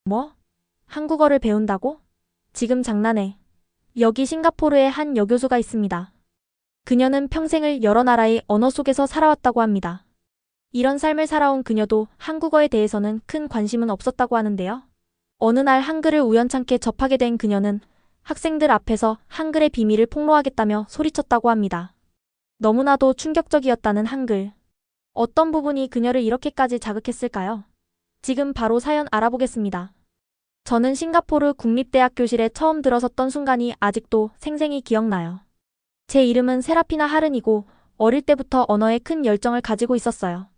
뭐? 한국어를 배운다고? 지금 장난해. 여기 싱가포르에 한 여교수가 있습니다. 그녀는 평생을 여러 나라의 언어 속에서 살아왔다고 합니다. 이런 삶을 살아온 그녀도 한국어에 대해서는 큰 관심은 없었다고 하는데요. 어느 날 한글을 우연찮게 접하게 된 그녀는 학생들 앞에서 한글의 비밀을 폭로하겠다며 소리쳤다고 합니다. 너무나도 충격적이었다는 한글. 어떤 부분이 그녀를 이렇게까지 자극했을까요? 지금 바로 사연 알아보겠습니다. 저는 싱가포르 국립대학 교실에 처음 들어섰던 순간이 아직도 생생히 기억나요. 제 이름은 세라피나 하른이고 어릴 때부터 언어에 큰 열정을 가지고 있었어요.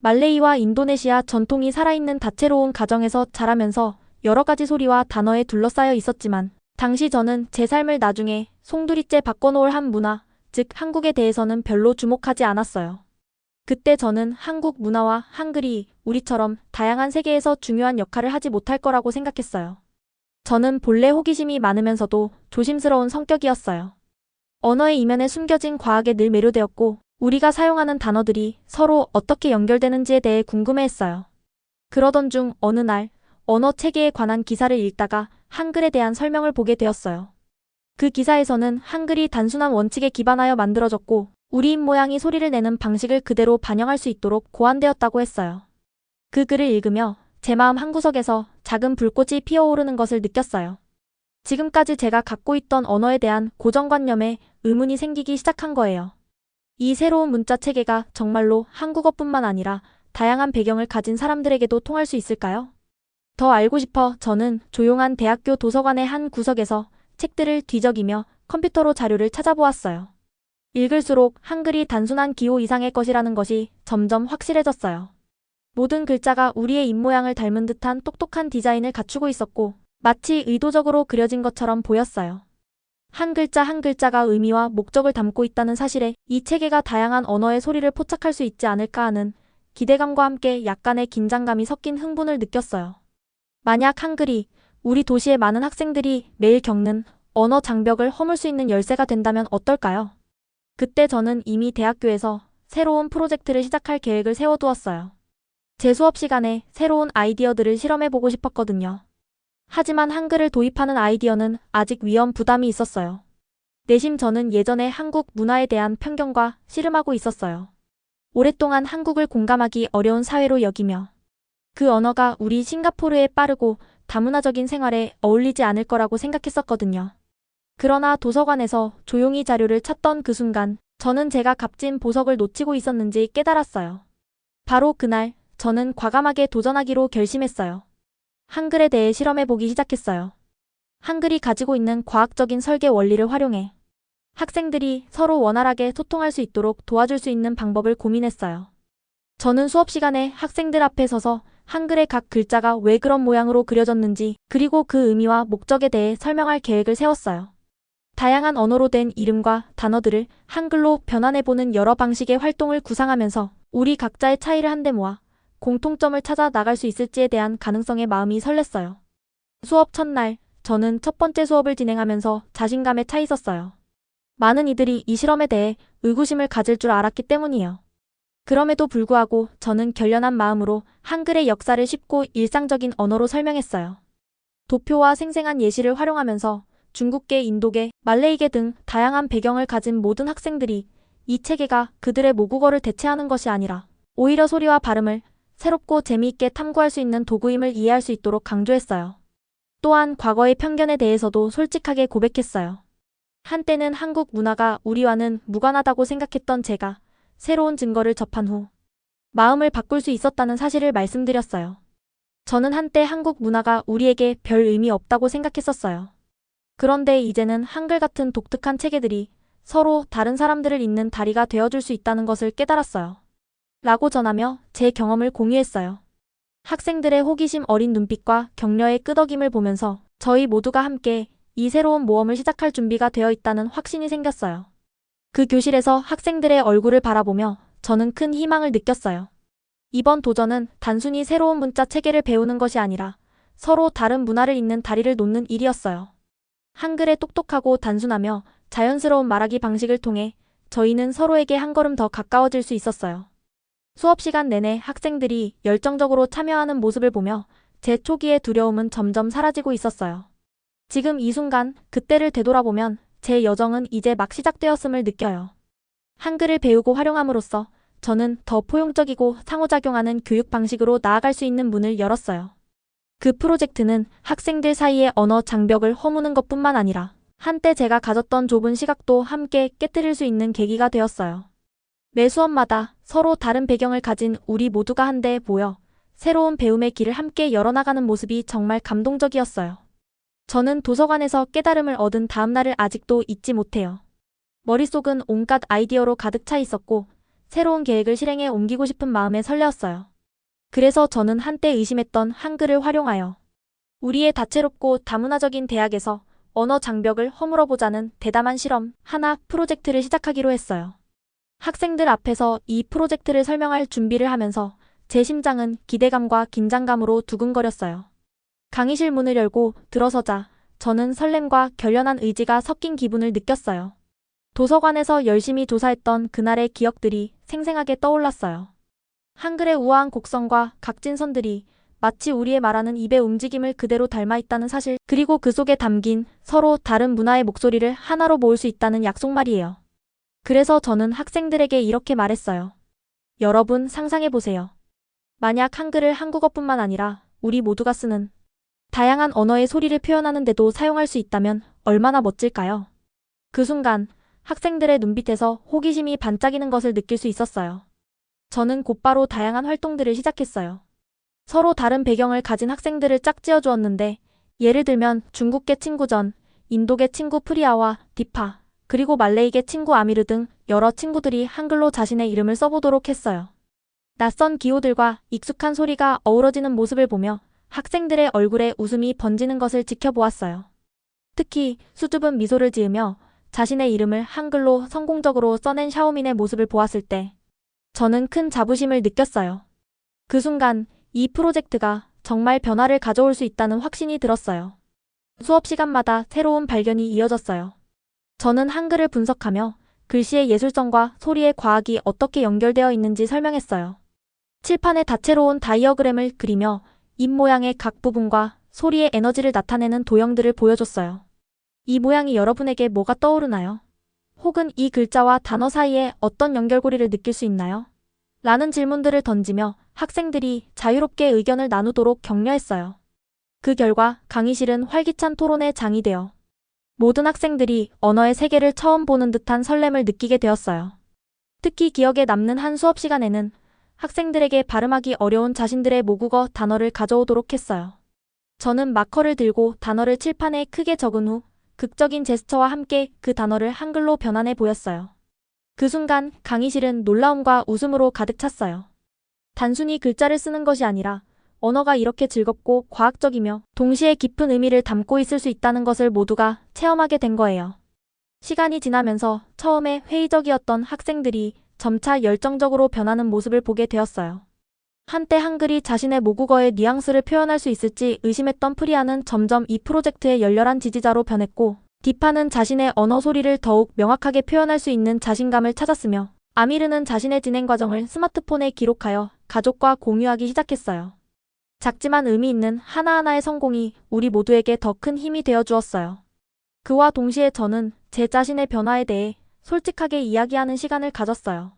말레이와 인도네시아 전통이 살아있는 다채로운 가정에서 자라면서 여러 가지 소리와 단어에 둘러싸여 있었지만 당시 저는 제 삶을 나중에 송두리째 바꿔놓을 한 문화, 즉 한국에 대해서는 별로 주목하지 않았어요. 그때 저는 한국 문화와 한글이 우리처럼 다양한 세계에서 중요한 역할을 하지 못할 거라고 생각했어요. 저는 본래 호기심이 많으면서도 조심스러운 성격이었어요. 언어의 이면에 숨겨진 과학에 늘 매료되었고 우리가 사용하는 단어들이 서로 어떻게 연결되는지에 대해 궁금해했어요. 그러던 중 어느 날 언어 체계에 관한 기사를 읽다가 한글에 대한 설명을 보게 되었어요. 그 기사에서는 한글이 단순한 원칙에 기반하여 만들어졌고 우리 입 모양이 소리를 내는 방식을 그대로 반영할 수 있도록 고안되었다고 했어요. 그 글을 읽으며 제 마음 한구석에서 작은 불꽃이 피어오르는 것을 느꼈어요. 지금까지 제가 갖고 있던 언어에 대한 고정관념에 의문이 생기기 시작한 거예요. 이 새로운 문자 체계가 정말로 한국어뿐만 아니라 다양한 배경을 가진 사람들에게도 통할 수 있을까요? 더 알고 싶어 저는 조용한 대학교 도서관의 한 구석에서 책들을 뒤적이며 컴퓨터로 자료를 찾아보았어요. 읽을수록 한글이 단순한 기호 이상의 것이라는 것이 점점 확실해졌어요. 모든 글자가 우리의 입모양을 닮은 듯한 똑똑한 디자인을 갖추고 있었고 마치 의도적으로 그려진 것처럼 보였어요. 한 글자 한 글자가 의미와 목적을 담고 있다는 사실에 이 체계가 다양한 언어의 소리를 포착할 수 있지 않을까 하는 기대감과 함께 약간의 긴장감이 섞인 흥분을 느꼈어요. 만약 한글이 우리 도시의 많은 학생들이 매일 겪는 언어 장벽을 허물 수 있는 열쇠가 된다면 어떨까요? 그때 저는 이미 대학교에서 새로운 프로젝트를 시작할 계획을 세워두었어요. 제 수업 시간에 새로운 아이디어들을 실험해보고 싶었거든요. 하지만 한글을 도입하는 아이디어는 아직 위험 부담이 있었어요. 내심 저는 예전에 한국 문화에 대한 편견과 씨름하고 있었어요. 오랫동안 한국을 공감하기 어려운 사회로 여기며 그 언어가 우리 싱가포르의 빠르고 다문화적인 생활에 어울리지 않을 거라고 생각했었거든요. 그러나 도서관에서 조용히 자료를 찾던 그 순간 저는 제가 값진 보석을 놓치고 있었는지 깨달았어요. 바로 그날 저는 과감하게 도전하기로 결심했어요. 한글에 대해 실험해보기 시작했어요. 한글이 가지고 있는 과학적인 설계 원리를 활용해 학생들이 서로 원활하게 소통할 수 있도록 도와줄 수 있는 방법을 고민했어요. 저는 수업 시간에 학생들 앞에 서서 한글의 각 글자가 왜 그런 모양으로 그려졌는지 그리고 그 의미와 목적에 대해 설명할 계획을 세웠어요. 다양한 언어로 된 이름과 단어들을 한글로 변환해보는 여러 방식의 활동을 구상하면서 우리 각자의 차이를 한데 모아 공통점을 찾아 나갈 수 있을지에 대한 가능성에 마음이 설렜어요. 수업 첫날, 저는 첫 번째 수업을 진행하면서 자신감에 차 있었어요. 많은 이들이 이 실험에 대해 의구심을 가질 줄 알았기 때문이에요. 그럼에도 불구하고 저는 결연한 마음으로 한글의 역사를 쉽고 일상적인 언어로 설명했어요. 도표와 생생한 예시를 활용하면서 중국계, 인도계, 말레이계 등 다양한 배경을 가진 모든 학생들이 이 체계가 그들의 모국어를 대체하는 것이 아니라 오히려 소리와 발음을 새롭고 재미있게 탐구할 수 있는 도구임을 이해할 수 있도록 강조했어요. 또한 과거의 편견에 대해서도 솔직하게 고백했어요. 한때는 한국 문화가 우리와는 무관하다고 생각했던 제가 새로운 증거를 접한 후 마음을 바꿀 수 있었다는 사실을 말씀드렸어요. 저는 한때 한국 문화가 우리에게 별 의미 없다고 생각했었어요. 그런데 이제는 한글 같은 독특한 체계들이 서로 다른 사람들을 잇는 다리가 되어줄 수 있다는 것을 깨달았어요. 라고 전하며 제 경험을 공유했어요. 학생들의 호기심 어린 눈빛과 격려의 끄덕임을 보면서 저희 모두가 함께 이 새로운 모험을 시작할 준비가 되어 있다는 확신이 생겼어요. 그 교실에서 학생들의 얼굴을 바라보며 저는 큰 희망을 느꼈어요. 이번 도전은 단순히 새로운 문자 체계를 배우는 것이 아니라 서로 다른 문화를 잇는 다리를 놓는 일이었어요. 한글의 똑똑하고 단순하며 자연스러운 말하기 방식을 통해 저희는 서로에게 한 걸음 더 가까워질 수 있었어요. 수업 시간 내내 학생들이 열정적으로 참여하는 모습을 보며 제 초기의 두려움은 점점 사라지고 있었어요. 지금 이 순간 그때를 되돌아보면 제 여정은 이제 막 시작되었음을 느껴요. 한글을 배우고 활용함으로써 저는 더 포용적이고 상호작용하는 교육 방식으로 나아갈 수 있는 문을 열었어요. 그 프로젝트는 학생들 사이의 언어 장벽을 허무는 것뿐만 아니라 한때 제가 가졌던 좁은 시각도 함께 깨뜨릴 수 있는 계기가 되었어요. 매 수업마다 서로 다른 배경을 가진 우리 모두가 한데 모여 새로운 배움의 길을 함께 열어나가는 모습이 정말 감동적이었어요. 저는 도서관에서 깨달음을 얻은 다음 날을 아직도 잊지 못해요. 머릿속은 온갖 아이디어로 가득 차 있었고 새로운 계획을 실행에 옮기고 싶은 마음에 설레었어요. 그래서 저는 한때 의심했던 한글을 활용하여 우리의 다채롭고 다문화적인 대학에서 언어 장벽을 허물어보자는 대담한 실험 하나 프로젝트를 시작하기로 했어요. 학생들 앞에서 이 프로젝트를 설명할 준비를 하면서 제 심장은 기대감과 긴장감으로 두근거렸어요. 강의실 문을 열고 들어서자 저는 설렘과 결연한 의지가 섞인 기분을 느꼈어요. 도서관에서 열심히 조사했던 그날의 기억들이 생생하게 떠올랐어요. 한글의 우아한 곡선과 각진 선들이 마치 우리의 말하는 입의 움직임을 그대로 닮아 있다는 사실, 그리고 그 속에 담긴 서로 다른 문화의 목소리를 하나로 모을 수 있다는 약속 말이에요. 그래서 저는 학생들에게 이렇게 말했어요. 여러분 상상해보세요. 만약 한글을 한국어뿐만 아니라 우리 모두가 쓰는 다양한 언어의 소리를 표현하는데도 사용할 수 있다면 얼마나 멋질까요? 그 순간 학생들의 눈빛에서 호기심이 반짝이는 것을 느낄 수 있었어요. 저는 곧바로 다양한 활동들을 시작했어요. 서로 다른 배경을 가진 학생들을 짝지어 주었는데 예를 들면 중국계 친구 전, 인도계 친구 프리아와 디파, 그리고 말레이계 친구 아미르 등 여러 친구들이 한글로 자신의 이름을 써보도록 했어요. 낯선 기호들과 익숙한 소리가 어우러지는 모습을 보며 학생들의 얼굴에 웃음이 번지는 것을 지켜보았어요. 특히 수줍은 미소를 지으며 자신의 이름을 한글로 성공적으로 써낸 샤오민의 모습을 보았을 때 저는 큰 자부심을 느꼈어요. 그 순간 이 프로젝트가 정말 변화를 가져올 수 있다는 확신이 들었어요. 수업 시간마다 새로운 발견이 이어졌어요. 저는 한글을 분석하며 글씨의 예술성과 소리의 과학이 어떻게 연결되어 있는지 설명했어요. 칠판에 다채로운 다이어그램을 그리며 입 모양의 각 부분과 소리의 에너지를 나타내는 도형들을 보여줬어요. 이 모양이 여러분에게 뭐가 떠오르나요? 혹은 이 글자와 단어 사이에 어떤 연결고리를 느낄 수 있나요? 라는 질문들을 던지며 학생들이 자유롭게 의견을 나누도록 격려했어요. 그 결과 강의실은 활기찬 토론의 장이 되어 모든 학생들이 언어의 세계를 처음 보는 듯한 설렘을 느끼게 되었어요. 특히 기억에 남는 한 수업 시간에는 학생들에게 발음하기 어려운 자신들의 모국어 단어를 가져오도록 했어요. 저는 마커를 들고 단어를 칠판에 크게 적은 후 극적인 제스처와 함께 그 단어를 한글로 변환해 보였어요. 그 순간 강의실은 놀라움과 웃음으로 가득 찼어요. 단순히 글자를 쓰는 것이 아니라 언어가 이렇게 즐겁고 과학적이며 동시에 깊은 의미를 담고 있을 수 있다는 것을 모두가 체험하게 된 거예요. 시간이 지나면서 처음에 회의적이었던 학생들이 점차 열정적으로 변하는 모습을 보게 되었어요. 한때 한글이 자신의 모국어의 뉘앙스를 표현할 수 있을지 의심했던 프리아는 점점 이 프로젝트의 열렬한 지지자로 변했고, 디파는 자신의 언어 소리를 더욱 명확하게 표현할 수 있는 자신감을 찾았으며, 아미르는 자신의 진행 과정을 스마트폰에 기록하여 가족과 공유하기 시작했어요. 작지만 의미 있는 하나하나의 성공이 우리 모두에게 더 큰 힘이 되어 주었어요. 그와 동시에 저는 제 자신의 변화에 대해 솔직하게 이야기하는 시간을 가졌어요.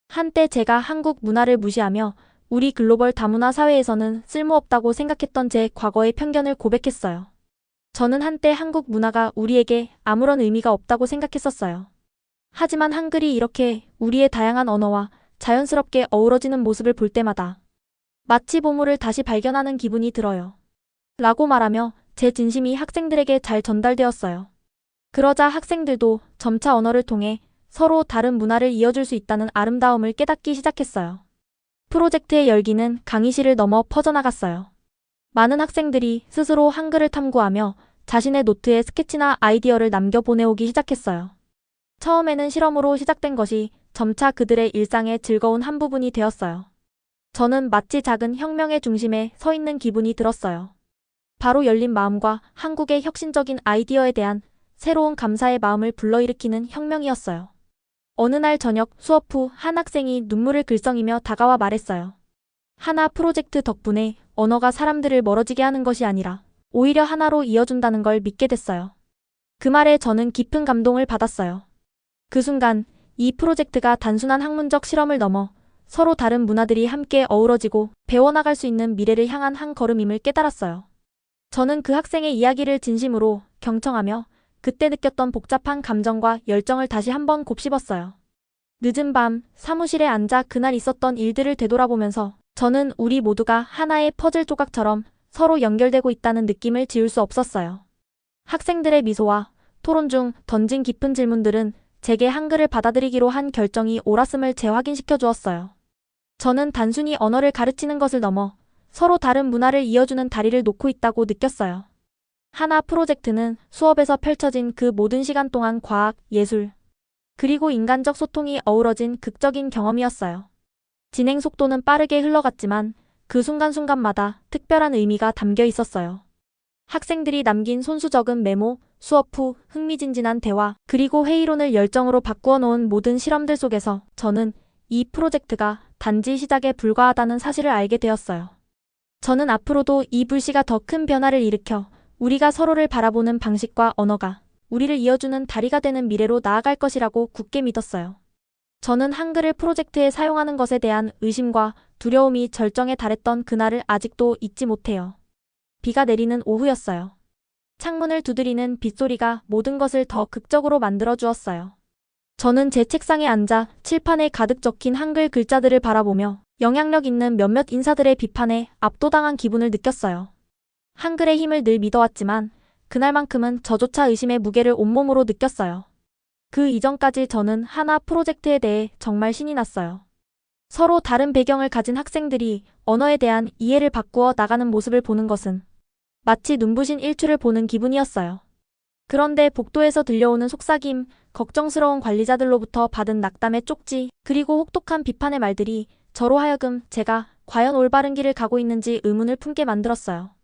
한때 제가 한국 문화를 무시하며 우리 글로벌 다문화 사회에서는 쓸모없다고 생각했던 제 과거의 편견을 고백했어요. 저는 한때 한국 문화가 우리에게 아무런 의미가 없다고 생각했었어요. 하지만 한글이 이렇게 우리의 다양한 언어와 자연스럽게 어우러지는 모습을 볼 때마다 마치 보물을 다시 발견하는 기분이 들어요. 라고 말하며 제 진심이 학생들에게 잘 전달되었어요. 그러자 학생들도 점차 언어를 통해 서로 다른 문화를 이어줄 수 있다는 아름다움을 깨닫기 시작했어요. 프로젝트의 열기는 강의실을 넘어 퍼져나갔어요. 많은 학생들이 스스로 한글을 탐구하며 자신의 노트에 스케치나 아이디어를 남겨 보내오기 시작했어요. 처음에는 실험으로 시작된 것이 점차 그들의 일상의 즐거운 한 부분이 되었어요. 저는 마치 작은 혁명의 중심에 서 있는 기분이 들었어요. 바로 열린 마음과 한국의 혁신적인 아이디어에 대한 새로운 감사의 마음을 불러일으키는 혁명이었어요. 어느 날 저녁 수업 후 한 학생이 눈물을 글썽이며 다가와 말했어요. 하나 프로젝트 덕분에 언어가 사람들을 멀어지게 하는 것이 아니라 오히려 하나로 이어준다는 걸 믿게 됐어요. 그 말에 저는 깊은 감동을 받았어요. 그 순간 이 프로젝트가 단순한 학문적 실험을 넘어 서로 다른 문화들이 함께 어우러지고 배워나갈 수 있는 미래를 향한 한 걸음임을 깨달았어요. 저는 그 학생의 이야기를 진심으로 경청하며 그때 느꼈던 복잡한 감정과 열정을 다시 한번 곱씹었어요. 늦은 밤 사무실에 앉아 그날 있었던 일들을 되돌아보면서 저는 우리 모두가 하나의 퍼즐 조각처럼 서로 연결되고 있다는 느낌을 지울 수 없었어요. 학생들의 미소와 토론 중 던진 깊은 질문들은 제게 한글을 받아들이기로 한 결정이 옳았음을 재확인시켜 주었어요. 저는 단순히 언어를 가르치는 것을 넘어 서로 다른 문화를 이어주는 다리를 놓고 있다고 느꼈어요. 하나 프로젝트는 수업에서 펼쳐진 그 모든 시간 동안 과학, 예술, 그리고 인간적 소통이 어우러진 극적인 경험이었어요. 진행 속도는 빠르게 흘러갔지만 그 순간순간마다 특별한 의미가 담겨 있었어요. 학생들이 남긴 손수 적은 메모, 수업 후 흥미진진한 대화, 그리고 회의론을 열정으로 바꾸어 놓은 모든 실험들 속에서 저는 이 프로젝트가 단지 시작에 불과하다는 사실을 알게 되었어요. 저는 앞으로도 이 불씨가 더 큰 변화를 일으켜 우리가 서로를 바라보는 방식과 언어가 우리를 이어주는 다리가 되는 미래로 나아갈 것이라고 굳게 믿었어요. 저는 한글을 프로젝트에 사용하는 것에 대한 의심과 두려움이 절정에 달했던 그날을 아직도 잊지 못해요. 비가 내리는 오후였어요. 창문을 두드리는 빗소리가 모든 것을 더 극적으로 만들어 주었어요. 저는 제 책상에 앉아 칠판에 가득 적힌 한글 글자들을 바라보며 영향력 있는 몇몇 인사들의 비판에 압도당한 기분을 느꼈어요. 한글의 힘을 늘 믿어왔지만 그날만큼은 저조차 의심의 무게를 온몸으로 느꼈어요. 그 이전까지 저는 하나 프로젝트에 대해 정말 신이 났어요. 서로 다른 배경을 가진 학생들이 언어에 대한 이해를 바꾸어 나가는 모습을 보는 것은 마치 눈부신 일출을 보는 기분이었어요. 그런데 복도에서 들려오는 속삭임, 걱정스러운 관리자들로부터 받은 낙담의 쪽지, 그리고 혹독한 비판의 말들이 저로 하여금 제가 과연 올바른 길을 가고 있는지 의문을 품게 만들었어요.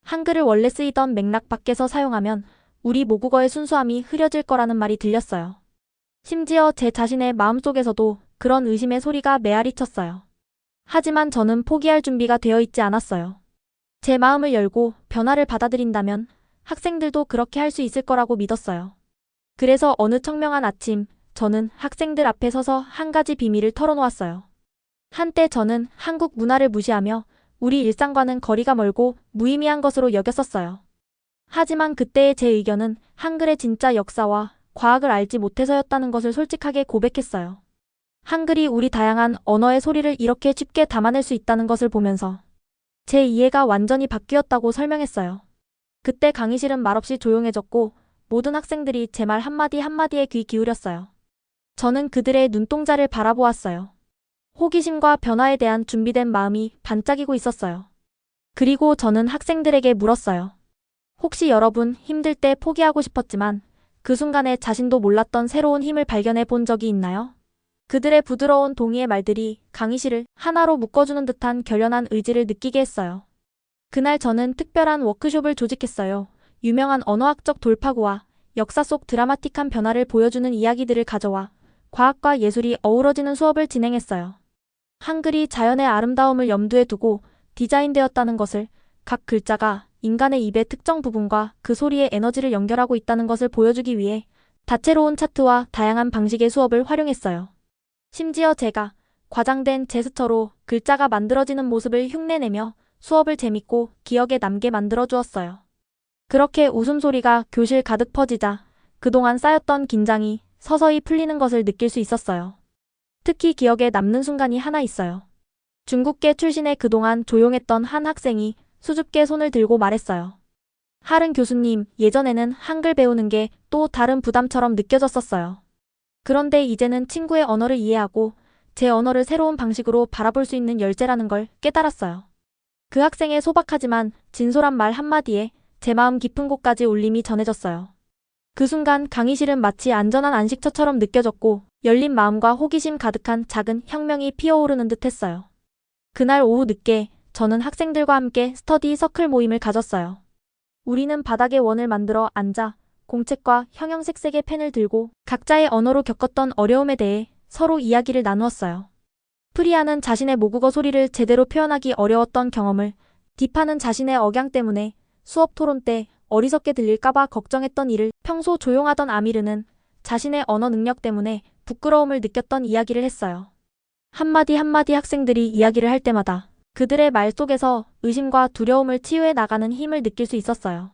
한글을 원래 쓰이던 맥락 밖에서 사용하면 우리 모국어의 순수함이 흐려질 거라는 말이 들렸어요. 심지어 제 자신의 마음속에서도 그런 의심의 소리가 메아리 쳤어요. 하지만 저는 포기할 준비가 되어 있지 않았어요. 제 마음을 열고 변화를 받아들인다면 학생들도 그렇게 할 수 있을 거라고 믿었어요. 그래서 어느 청명한 아침, 저는 학생들 앞에 서서 한 가지 비밀을 털어놓았어요. 한때 저는 한국 문화를 무시하며 우리 일상과는 거리가 멀고 무의미한 것으로 여겼었어요. 하지만 그때의 제 의견은 한글의 진짜 역사와 과학을 알지 못해서였다는 것을 솔직하게 고백했어요. 한글이 우리 다양한 언어의 소리를 이렇게 쉽게 담아낼 수 있다는 것을 보면서 제 이해가 완전히 바뀌었다고 설명했어요. 그때 강의실은 말없이 조용해졌고 모든 학생들이 제 말 한마디 한마디에 귀 기울였어요. 저는 그들의 눈동자를 바라보았어요. 호기심과 변화에 대한 준비된 마음이 반짝이고 있었어요. 그리고 저는 학생들에게 물었어요. 혹시 여러분 힘들 때 포기하고 싶었지만 그 순간에 자신도 몰랐던 새로운 힘을 발견해 본 적이 있나요? 그들의 부드러운 동의의 말들이 강의실을 하나로 묶어주는 듯한 결연한 의지를 느끼게 했어요. 그날 저는 특별한 워크숍을 조직했어요. 유명한 언어학적 돌파구와 역사 속 드라마틱한 변화를 보여주는 이야기들을 가져와 과학과 예술이 어우러지는 수업을 진행했어요. 한글이 자연의 아름다움을 염두에 두고 디자인되었다는 것을, 각 글자가 인간의 입의 특정 부분과 그 소리의 에너지를 연결하고 있다는 것을 보여주기 위해 다채로운 차트와 다양한 방식의 수업을 활용했어요. 심지어 제가 과장된 제스처로 글자가 만들어지는 모습을 흉내내며 수업을 재밌고 기억에 남게 만들어 주었어요. 그렇게 웃음소리가 교실 가득 퍼지자 그동안 쌓였던 긴장이 서서히 풀리는 것을 느낄 수 있었어요. 특히 기억에 남는 순간이 하나 있어요. 중국계 출신의 그동안 조용했던 한 학생이 수줍게 손을 들고 말했어요. 하른 교수님, 예전에는 한글 배우는 게 또 다른 부담처럼 느껴졌었어요. 그런데 이제는 친구의 언어를 이해하고 제 언어를 새로운 방식으로 바라볼 수 있는 열쇠라는 걸 깨달았어요. 그 학생의 소박하지만 진솔한 말 한마디에 제 마음 깊은 곳까지 울림이 전해졌어요. 그 순간 강의실은 마치 안전한 안식처처럼 느껴졌고 열린 마음과 호기심 가득한 작은 혁명이 피어오르는 듯 했어요. 그날 오후 늦게 저는 학생들과 함께 스터디 서클 모임을 가졌어요. 우리는 바닥에 원을 만들어 앉아 공책과 형형색색의 펜을 들고 각자의 언어로 겪었던 어려움에 대해 서로 이야기를 나누었어요. 프리아는 자신의 모국어 소리를 제대로 표현하기 어려웠던 경험을, D파는 자신의 억양 때문에 수업 토론 때 어리석게 들릴까봐 걱정했던 일을 평소 조용하던 아미르는 자신의 언어 능력 때문에 부끄러움을 느꼈던 이야기를 했어요. 한마디 한마디 학생들이 이야기를 할 때마다 그들의 말 속에서 의심과 두려움을 치유해 나가는 힘을 느낄 수 있었어요.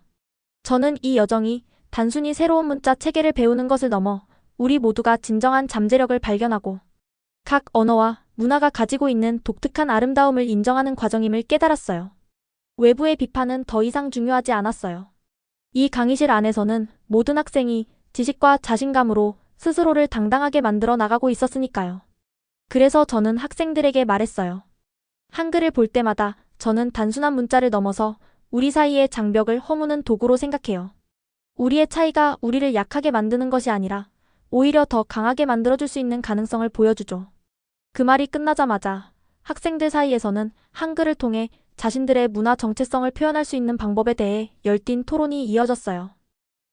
저는 이 여정이 단순히 새로운 문자 체계를 배우는 것을 넘어 우리 모두가 진정한 잠재력을 발견하고 각 언어와 문화가 가지고 있는 독특한 아름다움을 인정하는 과정임을 깨달았어요. 외부의 비판은 더 이상 중요하지 않았어요. 이 강의실 안에서는 모든 학생이 지식과 자신감으로 스스로를 당당하게 만들어 나가고 있었으니까요. 그래서 저는 학생들에게 말했어요. 한글을 볼 때마다 저는 단순한 문자를 넘어서 우리 사이의 장벽을 허무는 도구로 생각해요. 우리의 차이가 우리를 약하게 만드는 것이 아니라 오히려 더 강하게 만들어줄 수 있는 가능성을 보여주죠. 그 말이 끝나자마자 학생들 사이에서는 한글을 통해 자신들의 문화 정체성을 표현할 수 있는 방법에 대해 열띤 토론이 이어졌어요.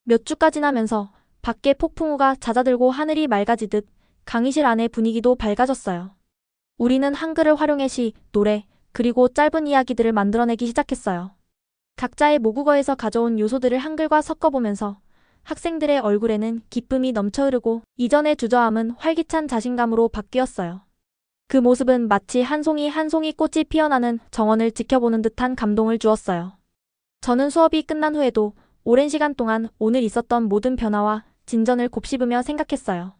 몇 주가 지나면서 밖에 폭풍우가 잦아들고 하늘이 맑아지듯 강의실 안의 분위기도 밝아졌어요. 우리는 한글을 활용해 시, 노래, 그리고 짧은 이야기들을 만들어내기 시작했어요. 각자의 모국어에서 가져온 요소들을 한글과 섞어보면서 학생들의 얼굴에는 기쁨이 넘쳐흐르고 이전의 주저함은 활기찬 자신감으로 바뀌었어요. 그 모습은 마치 한 송이 한 송이 꽃이 피어나는 정원을 지켜보는 듯한 감동을 주었어요. 저는 수업이 끝난 후에도 오랜 시간 동안 오늘 있었던 모든 변화와 진전을 곱씹으며 생각했어요.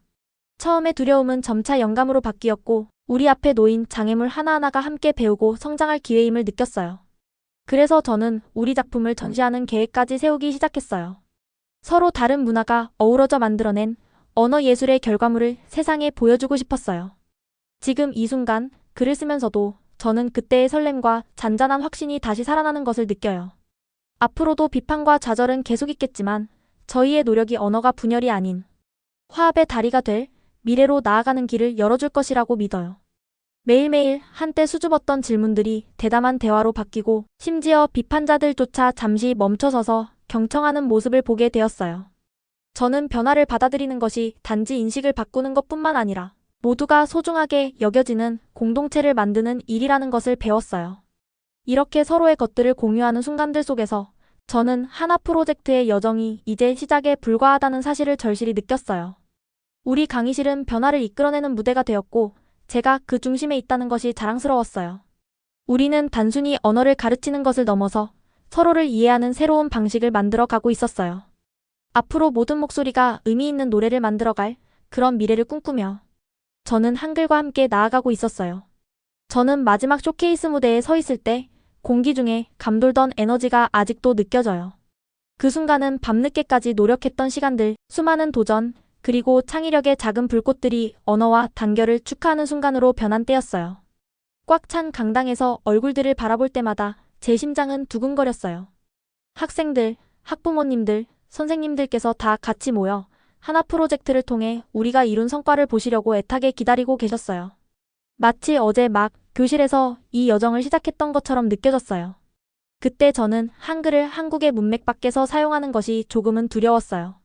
처음에 두려움은 점차 영감으로 바뀌었고 우리 앞에 놓인 장애물 하나하나가 함께 배우고 성장할 기회임을 느꼈어요. 그래서 저는 우리 작품을 전시하는 계획까지 세우기 시작했어요. 서로 다른 문화가 어우러져 만들어낸 언어 예술의 결과물을 세상에 보여주고 싶었어요. 지금 이 순간 글을 쓰면서도 저는 그때의 설렘과 잔잔한 확신이 다시 살아나는 것을 느껴요. 앞으로도 비판과 좌절은 계속 있겠지만 저희의 노력이 언어가 분열이 아닌 화합의 다리가 될 미래로 나아가는 길을 열어줄 것이라고 믿어요. 매일매일 한때 수줍었던 질문들이 대담한 대화로 바뀌고 심지어 비판자들조차 잠시 멈춰서서 경청하는 모습을 보게 되었어요. 저는 변화를 받아들이는 것이 단지 인식을 바꾸는 것뿐만 아니라 모두가 소중하게 여겨지는 공동체를 만드는 일이라는 것을 배웠어요. 이렇게 서로의 것들을 공유하는 순간들 속에서 저는 하나 프로젝트의 여정이 이제 시작에 불과하다는 사실을 절실히 느꼈어요. 우리 강의실은 변화를 이끌어내는 무대가 되었고 제가 그 중심에 있다는 것이 자랑스러웠어요. 우리는 단순히 언어를 가르치는 것을 넘어서 서로를 이해하는 새로운 방식을 만들어 가고 있었어요. 앞으로 모든 목소리가 의미 있는 노래를 만들어갈 그런 미래를 꿈꾸며 저는 한글과 함께 나아가고 있었어요. 저는 마지막 쇼케이스 무대에 서 있을 때 공기 중에 감돌던 에너지가 아직도 느껴져요. 그 순간은 밤늦게까지 노력했던 시간들, 수많은 도전, 그리고 창의력의 작은 불꽃들이 언어와 단결을 축하하는 순간으로 변한 때였어요. 꽉 찬 강당에서 얼굴들을 바라볼 때마다 제 심장은 두근거렸어요. 학생들, 학부모님들, 선생님들께서 다 같이 모여 하나 프로젝트를 통해 우리가 이룬 성과를 보시려고 애타게 기다리고 계셨어요. 마치 어제 막 교실에서 이 여정을 시작했던 것처럼 느껴졌어요. 그때 저는 한글을 한국의 문맥 밖에서 사용하는 것이 조금은 두려웠어요.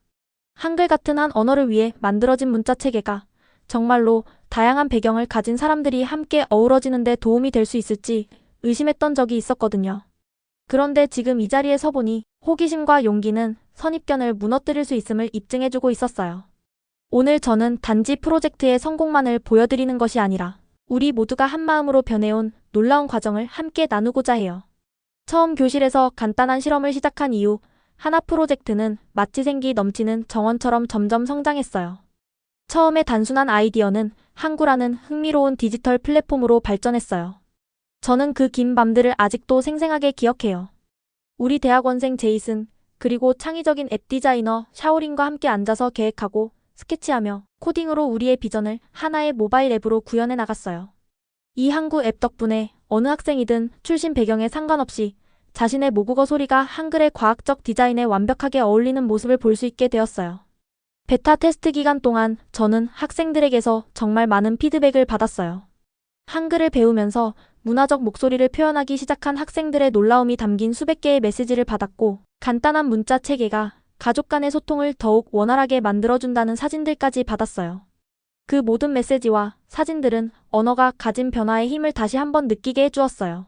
한글 같은 한 언어를 위해 만들어진 문자 체계가 정말로 다양한 배경을 가진 사람들이 함께 어우러지는 데 도움이 될 수 있을지 의심했던 적이 있었거든요. 그런데 지금 이 자리에 서보니 호기심과 용기는 선입견을 무너뜨릴 수 있음을 입증해주고 있었어요. 오늘 저는 단지 프로젝트의 성공만을 보여드리는 것이 아니라 우리 모두가 한마음으로 변해온 놀라운 과정을 함께 나누고자 해요. 처음 교실에서 간단한 실험을 시작한 이후 하나 프로젝트는 마치 생기 넘치는 정원처럼 점점 성장했어요. 처음에 단순한 아이디어는 항구라는 흥미로운 디지털 플랫폼으로 발전했어요. 저는 그 긴 밤들을 아직도 생생하게 기억해요. 우리 대학원생 제이슨, 그리고 창의적인 앱 디자이너 샤오린과 함께 앉아서 계획하고 스케치하며 코딩으로 우리의 비전을 하나의 모바일 앱으로 구현해 나갔어요. 이 항구 앱 덕분에 어느 학생이든 출신 배경에 상관없이 자신의 모국어 소리가 한글의 과학적 디자인에 완벽하게 어울리는 모습을 볼 수 있게 되었어요. 베타 테스트 기간 동안 저는 학생들에게서 정말 많은 피드백을 받았어요. 한글을 배우면서 문화적 목소리를 표현하기 시작한 학생들의 놀라움이 담긴 수백 개의 메시지를 받았고 간단한 문자 체계가 가족 간의 소통을 더욱 원활하게 만들어준다는 사진들까지 받았어요. 그 모든 메시지와 사진들은 언어가 가진 변화의 힘을 다시 한번 느끼게 해주었어요.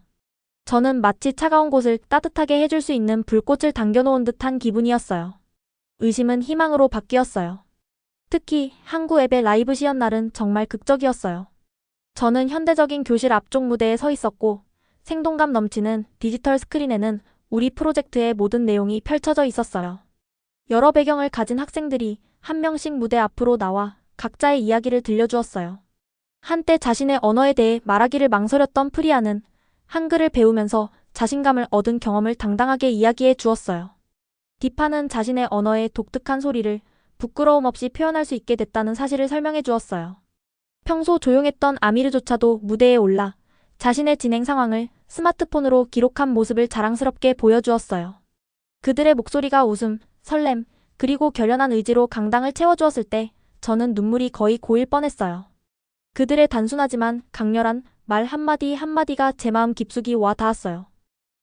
저는 마치 차가운 곳을 따뜻하게 해줄 수 있는 불꽃을 당겨놓은 듯한 기분이었어요. 의심은 희망으로 바뀌었어요. 특히 항구 앱의 라이브 시연 날은 정말 극적이었어요. 저는 현대적인 교실 앞쪽 무대에 서 있었고 생동감 넘치는 디지털 스크린에는 우리 프로젝트의 모든 내용이 펼쳐져 있었어요. 여러 배경을 가진 학생들이 한 명씩 무대 앞으로 나와 각자의 이야기를 들려주었어요. 한때 자신의 언어에 대해 말하기를 망설였던 프리아는 한글을 배우면서 자신감을 얻은 경험을 당당하게 이야기해 주었어요. 디파는 자신의 언어의 독특한 소리를 부끄러움 없이 표현할 수 있게 됐다는 사실을 설명해 주었어요. 평소 조용했던 아미르조차도 무대에 올라 자신의 진행 상황을 스마트폰으로 기록한 모습을 자랑스럽게 보여주었어요. 그들의 목소리가 웃음, 설렘, 그리고 결연한 의지로 강당을 채워주었을 때 저는 눈물이 거의 고일 뻔했어요. 그들의 단순하지만 강렬한 말 한마디 한마디가 제 마음 깊숙이 와 닿았어요.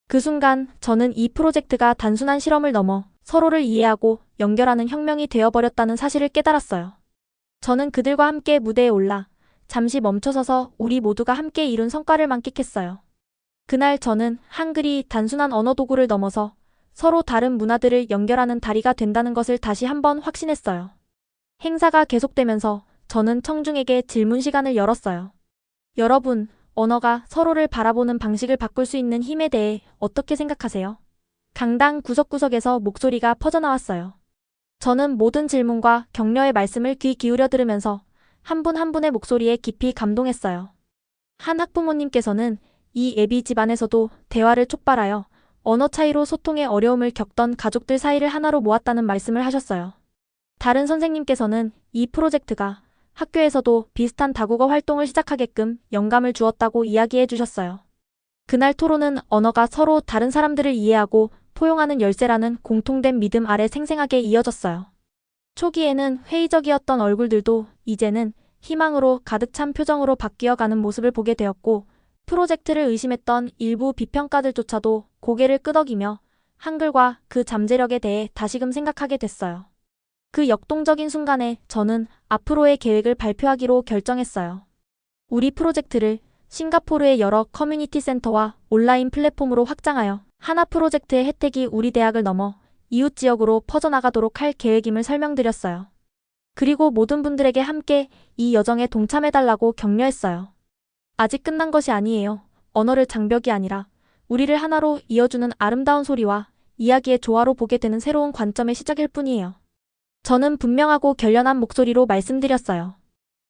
그 순간 저는 이 프로젝트가 단순한 실험을 넘어 서로를 이해하고 연결하는 혁명이 되어버렸다는 사실을 깨달았어요. 저는 그들과 함께 무대에 올라 잠시 멈춰서서 우리 모두가 함께 이룬 성과를 만끽했어요. 그날 저는 한글이 단순한 언어 도구를 넘어서 서로 다른 문화들을 연결하는 다리가 된다는 것을 다시 한번 확신했어요. 행사가 계속되면서 저는 청중에게 질문 시간을 열었어요. 여러분, 언어가 서로를 바라보는 방식을 바꿀 수 있는 힘에 대해 어떻게 생각하세요? 강당 구석구석에서 목소리가 퍼져나왔어요. 저는 모든 질문과 격려의 말씀을 귀 기울여 들으면서 한 분 한 분의 목소리에 깊이 감동했어요. 한 학부모님께서는 이 앱이 집안에서도 대화를 촉발하여 언어 차이로 소통에 어려움을 겪던 가족들 사이를 하나로 모았다는 말씀을 하셨어요. 다른 선생님께서는 이 프로젝트가 학교에서도 비슷한 다국어 활동을 시작하게끔 영감을 주었다고 이야기해 주셨어요. 그날 토론은 언어가 서로 다른 사람들을 이해하고 포용하는 열쇠라는 공통된 믿음 아래 생생하게 이어졌어요. 초기에는 회의적이었던 얼굴들도 이제는 희망으로 가득 찬 표정으로 바뀌어가는 모습을 보게 되었고, 프로젝트를 의심했던 일부 비평가들조차도 고개를 끄덕이며 한글과 그 잠재력에 대해 다시금 생각하게 됐어요. 그 역동적인 순간에 저는 앞으로의 계획을 발표하기로 결정했어요. 우리 프로젝트를 싱가포르의 여러 커뮤니티 센터와 온라인 플랫폼으로 확장하여 하나 프로젝트의 혜택이 우리 대학을 넘어 이웃 지역으로 퍼져나가도록 할 계획임을 설명드렸어요. 그리고 모든 분들에게 함께 이 여정에 동참해달라고 격려했어요. 아직 끝난 것이 아니에요. 언어를 장벽이 아니라 우리를 하나로 이어주는 아름다운 소리와 이야기의 조화로 보게 되는 새로운 관점의 시작일 뿐이에요. 저는 분명하고 결연한 목소리로 말씀드렸어요.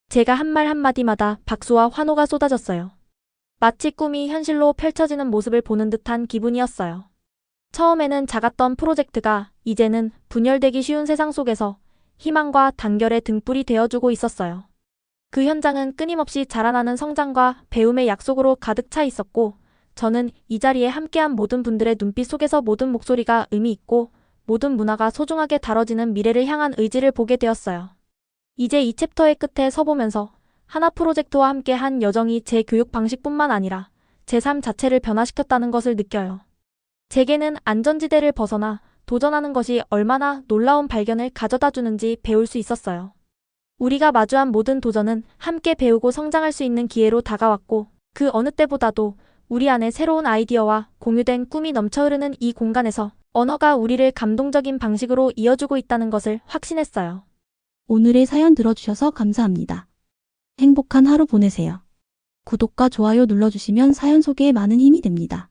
제가 한 말 한마디마다 박수와 환호가 쏟아졌어요. 마치 꿈이 현실로 펼쳐지는 모습을 보는 듯한 기분이었어요. 처음에는 작았던 프로젝트가 이제는 분열되기 쉬운 세상 속에서 희망과 단결의 등불이 되어주고 있었어요. 그 현장은 끊임없이 자라나는 성장과 배움의 약속으로 가득 차 있었고, 저는 이 자리에 함께한 모든 분들의 눈빛 속에서 모든 목소리가 의미 있고 모든 문화가 소중하게 다뤄지는 미래를 향한 의지를 보게 되었어요. 이제 이 챕터의 끝에 서보면서 하나 프로젝트와 함께 한 여정이 제 교육 방식뿐만 아니라 제 삶 자체를 변화시켰다는 것을 느껴요. 제게는 안전지대를 벗어나 도전하는 것이 얼마나 놀라운 발견을 가져다 주는지 배울 수 있었어요. 우리가 마주한 모든 도전은 함께 배우고 성장할 수 있는 기회로 다가왔고, 그 어느 때보다도 우리 안에 새로운 아이디어와 공유된 꿈이 넘쳐 흐르는 이 공간에서 언어가 우리를 감동적인 방식으로 이어주고 있다는 것을 확신했어요. 오늘의 사연 들어주셔서 감사합니다. 행복한 하루 보내세요. 구독과 좋아요 눌러주시면 사연 소개에 많은 힘이 됩니다.